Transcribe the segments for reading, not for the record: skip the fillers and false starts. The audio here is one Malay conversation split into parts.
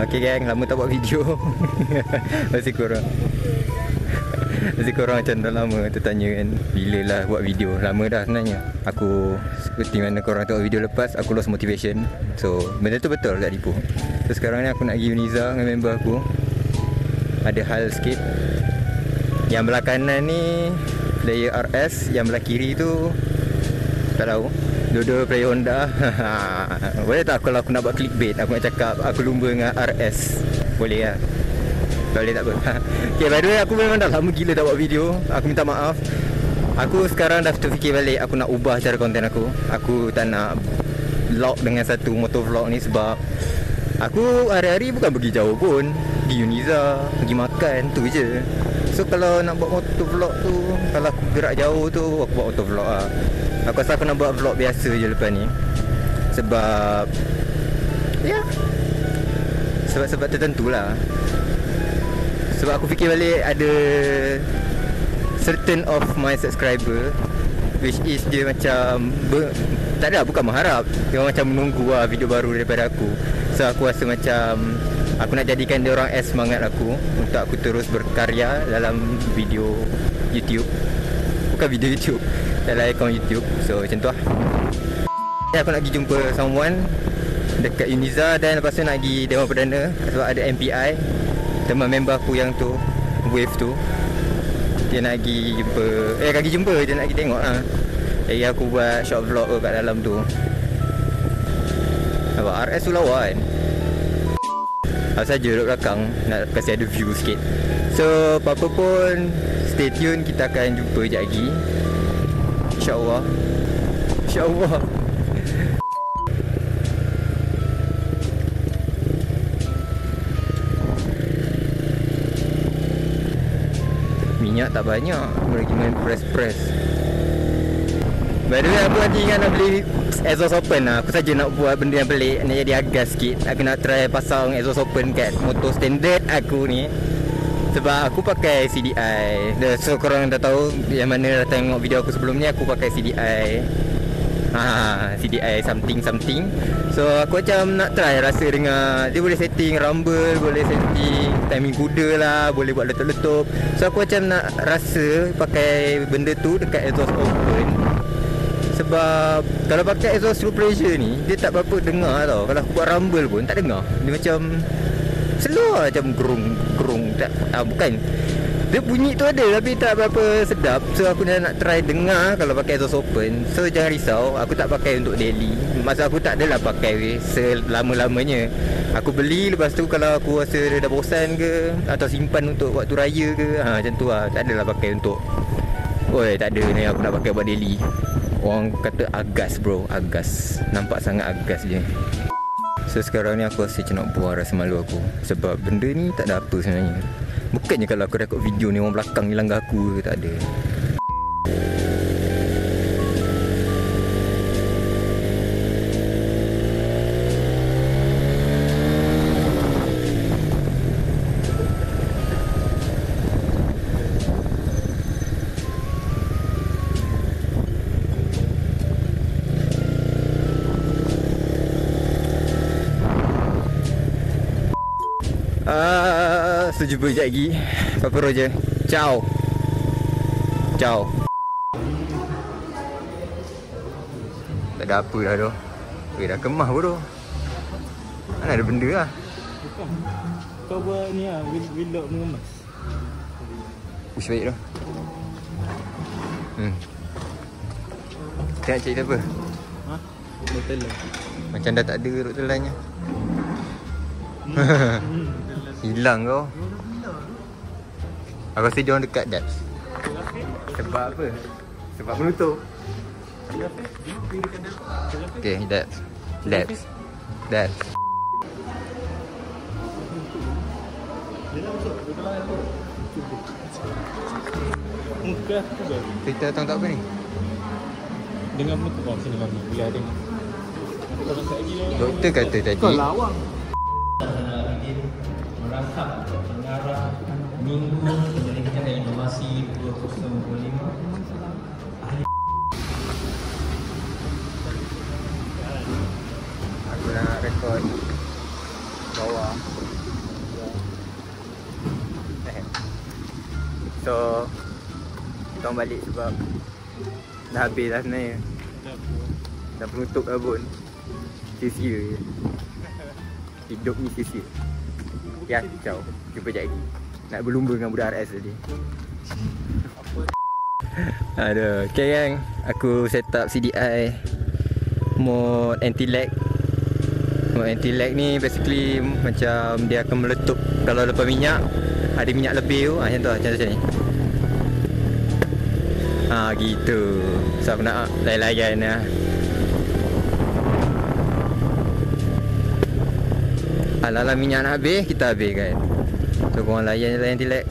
Okay gang, lama tak buat video. Masih korang macam dah lama tertanya kan, bila lah buat video. Lama dah sebenarnya. Aku seperti mana korang tengok video lepas, aku lost motivation. So benda tu betul, tak tipu. So sekarang ni aku nak pergi Uniza dengan member aku. Ada hal sikit. Yang belah kanan ni player RS, yang belah kiri tu tak tahu. Dua-dua player Honda. Boleh tak kalau aku nak buat clickbait, aku nak cakap aku lumba dengan RS? Boleh lah. Boleh tak apa. Okay, by the way, aku memang dah lama gila tak buat video. Aku minta maaf. Aku sekarang dah terfikir balik, aku nak ubah cara konten aku. Aku tak nak vlog dengan satu motor vlog ni sebab aku hari-hari bukan pergi jauh pun. Pergi Uniza, pergi makan, tu je. So kalau nak buat motor vlog tu, kalau aku gerak jauh tu, aku buat motor vlog lah. Aku rasa aku nak buat vlog biasa je lepas ni. Sebab ya, sebab tertentu lah. Sebab aku fikir balik, ada certain of my subscriber which is dia macam tak ada, bukan mengharap, dia macam menunggu lah video baru daripada aku. So aku rasa macam aku nak jadikan dia orang as semangat aku untuk aku terus berkarya dalam video YouTube. Bukan video YouTube, dalam akaun YouTube. So macam tu lah. Aku nak pergi jumpa someone dekat Uniza, dan lepas tu nak pergi Dewan Perdana sebab ada MPI. Teman member aku yang tu, Wave tu, dia nak pergi jumpa. Dia nak pergi tengok lah. Jadi aku buat short vlog kat dalam tu. Nampak RS tu lawa kan. Aku saja duduk belakang, nak kasi ada view sikit. So apa-apa pun, stay tune, kita akan jumpa sekejap lagi, InsyaAllah. InsyaAllah. Minyak tak banyak, lagi main press. By the way, aku nanti ingat nak beli exhaust open lah. Aku saja nak buat benda yang pelik, nak jadi agas sikit. Aku nak try pasang exhaust open kat motor standard aku ni. Sebab aku pakai CDI. So korang dah tahu, yang mana dah tengok video aku sebelum ni, aku pakai CDI. CDI something. So aku macam nak try rasa dengan dia, boleh setting rumble, boleh setting timing kuda lah, boleh buat letup-letup. So aku macam nak rasa pakai benda tu dekat exhaust open. Sebab kalau pakai exhaust through pressure ni, dia tak berapa dengar tau. Kalau aku buat rumble pun tak dengar. Dia macam slow lah, macam gerung tak, bukan. Dia bunyi tu ada tapi tak berapa sedap. So aku dah nak try dengar kalau pakai exhaust open. So jangan risau, aku tak pakai untuk daily. Maksud aku tak adalah pakai selama-lamanya. Aku beli, lepas tu kalau aku rasa dia dah bosan ke, atau simpan untuk waktu raya ke, macam tu lah. Tak adalah pakai untuk tak ada ni aku nak pakai buat daily. Orang kata agas bro, agas. Nampak sangat agas je. So sekarang ni aku rasa macam nak buang rasa malu aku. Sebab benda ni tak ada apa sebenarnya. Bukannya kalau aku rekod video ni orang belakang ni langgar aku ke, tak ada. Sejumpa sekejap lagi. Papa Roger. Ciao. Tak ada apa dah tu. Dah kemah pun tu. Mana ada benda lah. Bukan. Kau buat ni lah, vlog mengemas. Ush, baik tu. Tengok cerita apa? Rotelan. Macam dah tak ada rotelannya. Hilang kau. Aku rasa dia orang dekat Debs. Sebab apa? Sebab menutup. Okay, Debs. Muka aku kan. Cerita tentang tak apa ni? Dengan menutup sini lama. Boleh ada. Doktor kata tadi kau lawang. Merangkap mengarah Minggu Pendidikan dan Inovasi 2025. Aku nak rekod bawah. So kita orang balik sebab dah habis dah sebenarnya. Dah penutup dah pun. Sia-sia je. Hidup ni sia-sia. Ya, ciao. Jumpa sekejap lagi. Nak berlumba dengan budak RS tadi. Aduh, okay gang. Aku set up CDI mode anti-lag. Mode anti-lag ni basically macam dia akan meletup kalau lepas minyak. Ada minyak lebih tu, macam tu lah, macam ni. Gitu. So aku nak layan-layan lah. Ala-ala minyak nak habis, kita habis kan. So korang layan je lah anti-lag.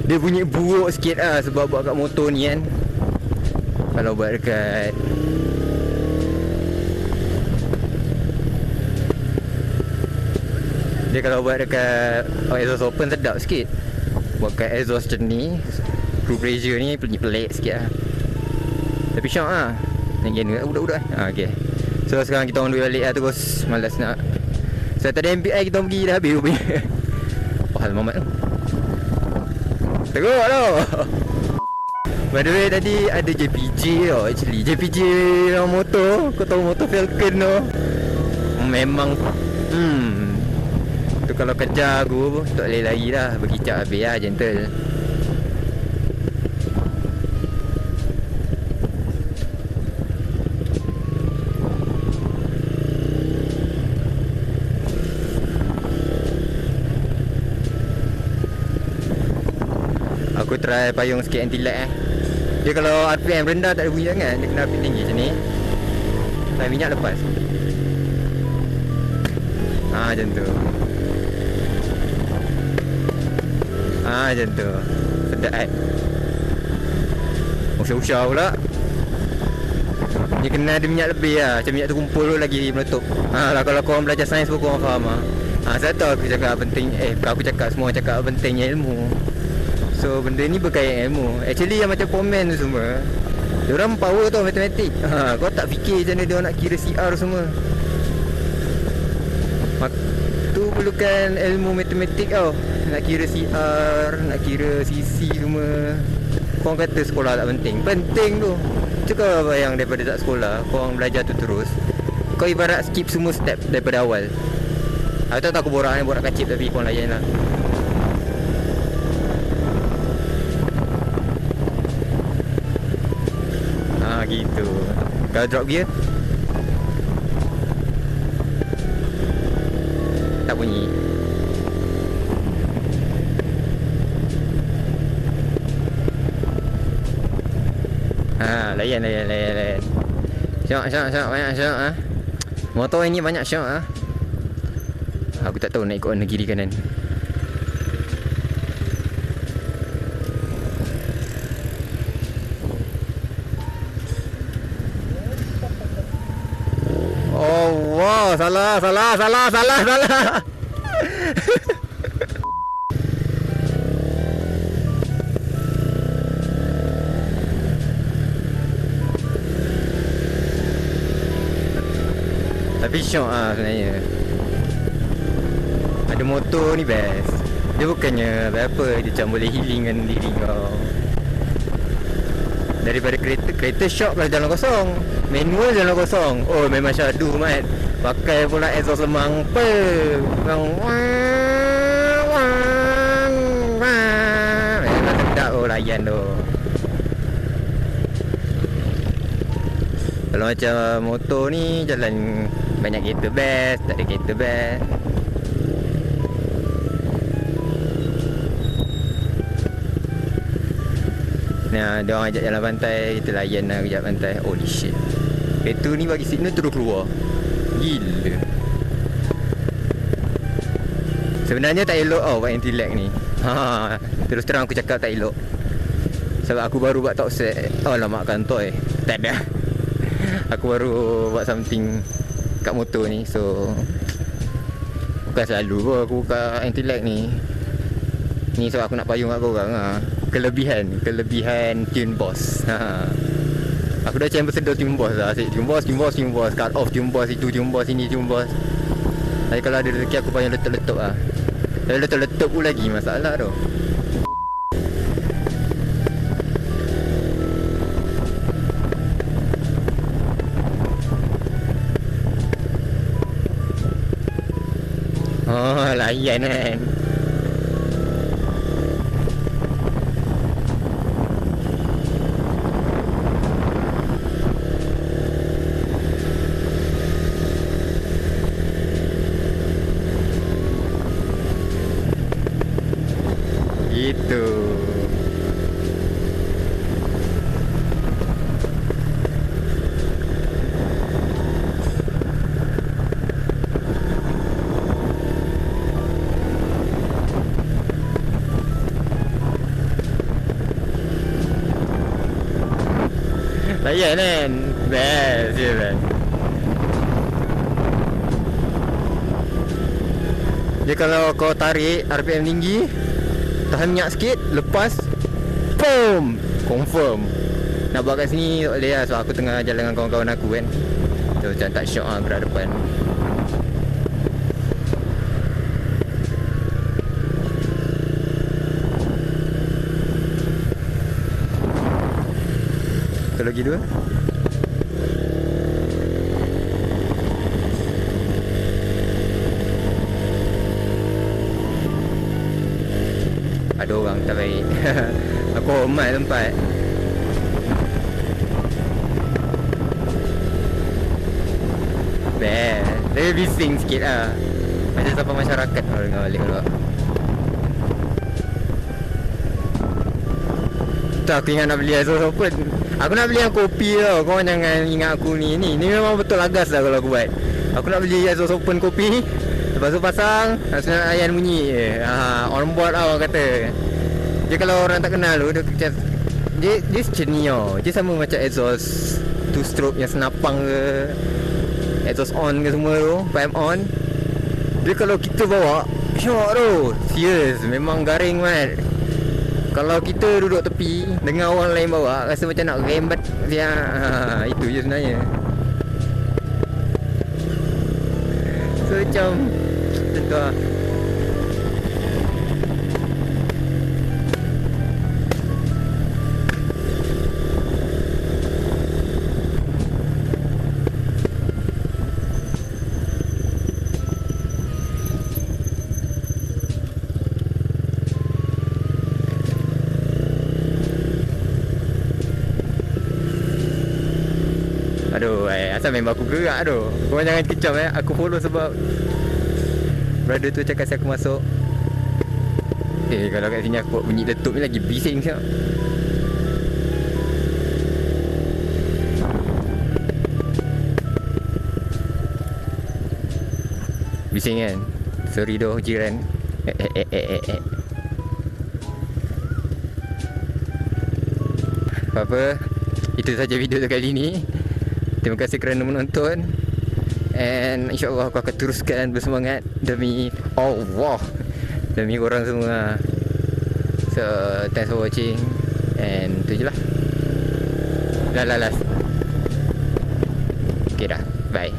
Dia bunyi buruk sikit lah sebab buat kat motor ni kan. Kalau buat dekat dia kalau buat dekat exhaust open sedap sikit. Buat kat exhaust macam ni, crew pressure ni pelik sikit lah. Tapi syok lah. Nak gini budak-budak okay. So sekarang kita orang duduk balik lah terus. Malas nak. So tadi MPI kita pergi dah habis rupanya. Wah Mamat tu teruk tau. By the way tadi ada JPJ tau actually. JPJ dalam motor. Kau tahu motor Falcon tu memang tu kalau kejar aku tak boleh lari lah. Berkicap habis lah gentle. Aku try payung sikit anti-lag Dia kalau RPM rendah tak ada bunyi sangat. Dia kena RPM tinggi macam ni. Sampai minyak lepas. Macam tu. Macam tu. Sedap kan. Usah-usah pula. Dia kena ada minyak lebih lah. Macam minyak tu kumpul tu lagi meletup. Lah kalau korang belajar sains pun korang faham lah. Saya tahu aku cakap penting. Aku cakap semua cakap pentingnya ilmu. So benda ni berkait ilmu. Actually yang macam komen tu semua diorang power tau matematik. Kau tak fikir macam mana diorang nak kira CR semua. Tu perlukan ilmu matematik tau. Nak kira CR, nak kira CC semua. Korang kata sekolah tak penting. Penting tu. Cuba bayang daripada tak sekolah korang belajar tu terus. Kau ibarat skip semua step daripada awal. Aku tahu aku borak kacip tapi korang layan lah. Gitu. Kalau drop gear tak bunyi. Layan. Syok banyak syok Motor ini banyak syok Aku tak tahu nak ikut mana kiri kanan. Oh wow, salah. Tapi syok sebenarnya. Ada motor ni best. Dia bukannya apa, dia macam boleh healingkan diri kau. Daripada kereta syok kalau jalan kosong. Manual jalan kosong. Oh memang syadu mat. Pakai pula exhaust lemang pe. Memang sedap layan tu. Kalau macam motor ni jalan banyak kereta best, tak ada kereta best. Nah, dia orang ajak jalan pantai, kita layan lah kejap pantai. Holy shit. Kereta ni bagi signal terus keluar. Gila. Sebenarnya tak elok tau buat anti-lag ni. Terus terang aku cakap tak elok. Sebab aku baru buat talk set. Alamak kantoi. Tak ada. Aku baru buat something kat motor ni. So bukan selalu pun aku buka anti-lag ni. Ni sebab aku nak payung kat korang Kelebihan tune boss. Aku dah macam ambassador tune boss lah. Asyik tune boss. Cut off tune boss. Itu tune boss, ini tune boss. Tapi kalau ada rezeki aku banyak letup-letup lah. Kalau letup-letup pun lagi masalah tu. Oh, layan kan. Gitu. Layan kan. Best je best. Dia kalau kau tarik RPM tinggi, tahan minyak sikit, lepas boom, confirm. Nak buat kat sini tak boleh lah. So aku tengah jalan dengan kawan-kawan aku kan. So macam tak syok lah gerak depan. Kalau gitu ada orang tak baik. Aku hormat tempat. Best. Dia bising sikit lah. Macam siapa masyarakat orang dengar balik pula. Tu aku ingat nak beli Azul Open. Aku nak beli yang kopi tau. Korang jangan ingat aku ni. Ni memang betul agas lah kalau aku buat. Aku nak beli Azul Open kopi. Lepas tu pasang, langsung layan bunyi je. On board lah orang kata. Dia kalau orang tak kenal tu, dia macam ni tau. Dia sama macam exhaust 2 stroke yang senapang ke, exhaust on ke semua tu, PM on. Dia kalau kita bawa, syok tu. Serius, memang garing man. Kalau kita duduk tepi, dengar orang lain bawa, rasa macam nak rembat. Itu je sebenarnya. So macam tu lah. Aduh, asal member aku gerak tu. Korang jangan kecam aku follow sebab brother tu cakap saya aku masuk. Kalau kat sini aku buat bunyi letup ni lagi bising siap. Bising kan? Sorry doh jiran. Apa-apa, itu saja video kali ni. Terima kasih kerana menonton. And insyaAllah aku akan teruskan bersemangat demi Allah, demi korang semua. So thanks for watching. And tu je lah. Last. Okay dah, bye.